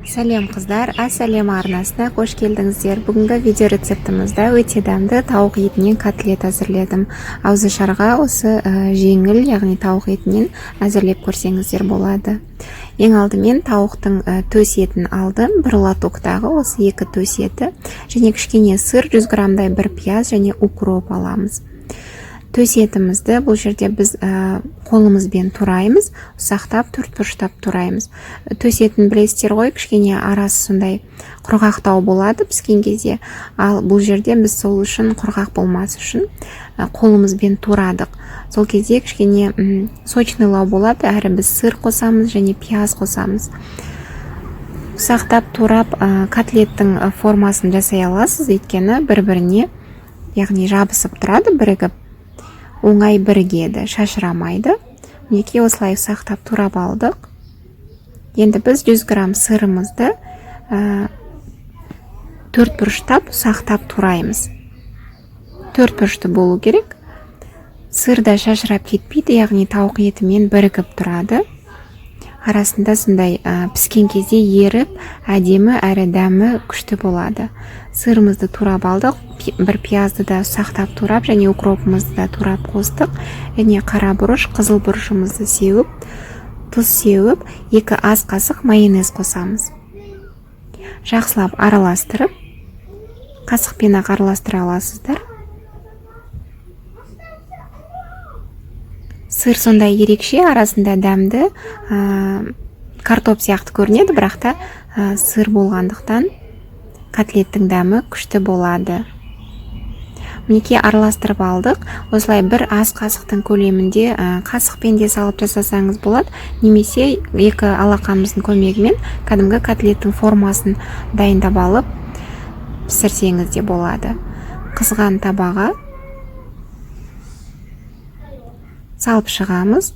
Сәлем қыздар, Ассалем арнасына қош келдіңіздер. Бүгінгі видео рецептімізді өте дәмді тауық етінен котлет әзірледім. Ауызашарға осы жеңіл, яғни тауық етінен әзірлеп көрсеңіздер болады. Ең алдымен тауықтың төс етін алдым, бір лотоктағы осы екі төс еті, және кішкене сыр, 100 граммдай бір пияз және укроп аламыз. Төс етімізді бұл жерде біз қолымызбен тураймыз, ұсақтап, төртбұрыштап тураймыз. Төс етін білесіздер ғой, кішкене арасы сондай құрғақтау болады піскен кезде, ал бұл жерде біз сол үшін құрғақ болмас үшін қолымызбен турадық. Сол кезде кішкене сочныйлау болады, әрі біз сыр қосамыз және пияз қосамыз. Ұсақтап турап котлеттің формасын жасай аласыз, өйткені бір-біріне, яғни жабысып тұрады, бірігіп оңай бірігеді, шашырамайды. Мінекей осылай ұсақтап турап алдық. Енді біз 100 грамм сырымызды төртбұрыштап ұсақтап тураймыз. Төртбұрышты болу керек. Сырда шашырап кетпейді, яғни тауық етімен бірігіп тұрады. Арасында сондай піскен кезде еріп, әдемі әрі дәмі күшті болады. Сырымызды турап алдық, бір пиязды да ұсақтап турап, және укропымызды да турап қостық. Және қара бұрыш, қызыл бұрышымызды сеуіп, тұз сеуіп, 2 ас қасық майонез қосамыз. Жақсылап араластырып, қасықпен араластыра аласыздар. Сыр сондай ерекше, арасында дәмді, картоп сияқты көрінеді, бірақ та сыр болғандықтан котлеттің дәмі күшті болады. Мінекей араластырып алдық. Осылай бір ас қасықтың көлемінде қасықпен де салып жасасаңыз болады, немесе 2 алақанымыздың көмегімен кәдімгі котлеттің формасын дайындап алып пісірсеңіз де болады. Қызған табаға салып шығамыз.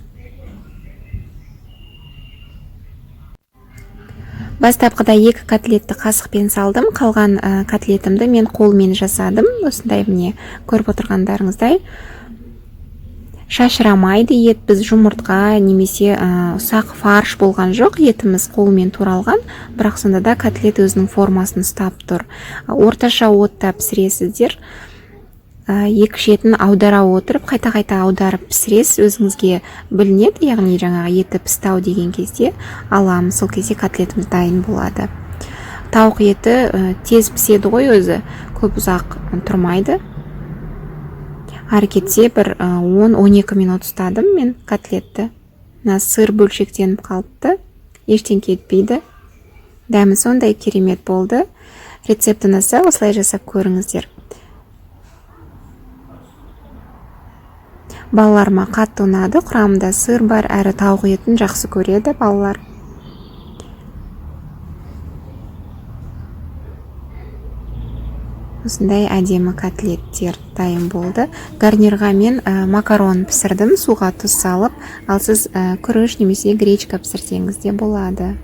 Бастапқыда 2 котлетті қасықпен салдым, қалған котлетімді мен қолмен жасадым. Осындай міне көріп отырғандарыңыздай шашырамайды ет, біз жұмыртқа немесе ұсақ фарш болған жоқ, етіміз қолмен туралған, бірақ сонда да котлет өзінің формасын ұстап тұр. Орташа отта пісіресіздер. 2 шетін аудара отырып, қайта-қайта аударып пісіресіз, өзіңізге білінеді, яғни жаңағы еті пістау деген кезде аламыз, сол кезде котлетіміз дайын болады. Тауық еті тез піседі ғой өзі, көп ұзақ тұрмайды. Ары кетсе бір 10-12 минут ұстадым мен котлетті. Сыр бөлшектеніп қалыпты, ештен кетпейді. Дәмі сондай керемет болды. Рецепті ұнаса, осылай жасап көріңіздер. Балаларыма қатты ұнады, құрамында сыр бар, әрі тауық етін жақсы көреді балалар. Осындай әдемі котлеттер дайын болды. Гарнирға мен макарон пісірдім, суға тұз салып, ал сіз күріш немесе гречка пісірсеңіз де болады.